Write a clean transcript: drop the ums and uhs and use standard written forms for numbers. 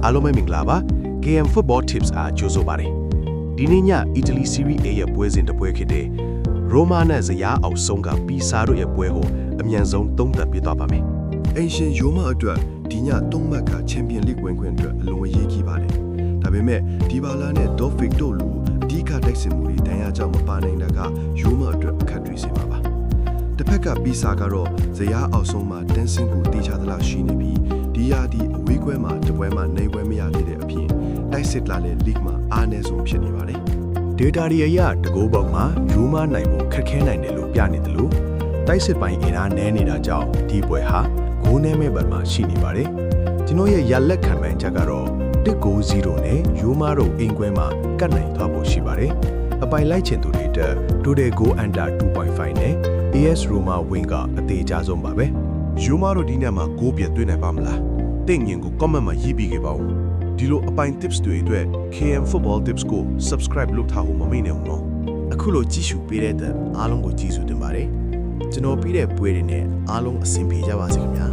အားလုံးပဲမင်္ဂလာပါ KM Football Tips အားကြိုဆိုပါရစေဒီနေ့ည Italy Serie A ရဲ့ပွဲစဉ်တစ်ပွဲဖြစ်တဲ့ Roma နဲ့ဇယားအောင်ဆုံးက Pisa တို့ရဲ့ပွဲကိုအမြန်ဆုံးသုံးသပ်ပြသွားပါမယ်အင်ရှင်ရိုမာအတွက်ဒီည3မှတ်ကချန်ပီယံလိဂ်ဝင်ခွင့်အတွက်အလွန်အရေးကြီးပါတယ်ဒါပေမဲ့ဒီဘာလာနဲ့ဒေါ်ဖစ်တို့လူအဓိကတိုက်စစ်မှုတွေတန်ရာကြောင့်မပါနိုင်တာကရိုမာအတွက်အခက်တွေ့စေမှာပါတစ်ဖက်ကပီစာကတော့ဇယားအောင်ဆုံးမှာတန်းစင်ကိုတေချာသလားရှိနေပြီးဒီရာဒီအဝေးကွဲမှာတပွဲမှာနိုင်ပွဲမရသေးတဲ့အပြင်တိုက်စစ်လာတဲ့လိဂ်မှာအားနည်းဆုံးဖြစ်နေပါတယ်ဒေတာတွေအရတကိုးပေါက်မှာရိုမာနိုင်ဖို့ခက်ခဲနိုင်တယ်လို့ပြနေတယ်လို့တိုက်စစ်ပိုင်းအင်အားနည်းနေတာကြောင့်ဒီပွဲဟာဂိုးနဲမဲ့ဘက်မှာရှိနေပါတယ်ကျွန်တော်ရဲ့ရလက်ခံမှန်းချက်ကတော့1-0နဲ့ရိုမာတို့အင်ကွဲမှာကတ်နိုင်သွားဖို့ရှိပါတယ်အပိုင်လိုက်ချင်သူတွေတက် total goal under 2.5 နဲ့ AS Roma win ကအသေးချဆုံးပါပဲယူမာတို့ဒီနေ့မှာဂိုးပြသွင်းနိုင်ပါမလားတင့်ငင်ကို comment မှာရေးပြီးခဲ့ပါဦးဒီလိုအပိုင် tips တွေအတွက် KM Football Tips ကို subscribe လုပ်ထားဖို့မမေ့နဲ့ဦးနော်အခုလိုကြည့်ရှုပေးတဲ့အတွက်အားလုံးကိုကျေးဇူးတင်ပါတယ်ကျွန်တော်ပြီးတဲ့ပွဲတွေနဲ့အားလုံးအဆင်ပြေကြပါစေခင်ဗျာ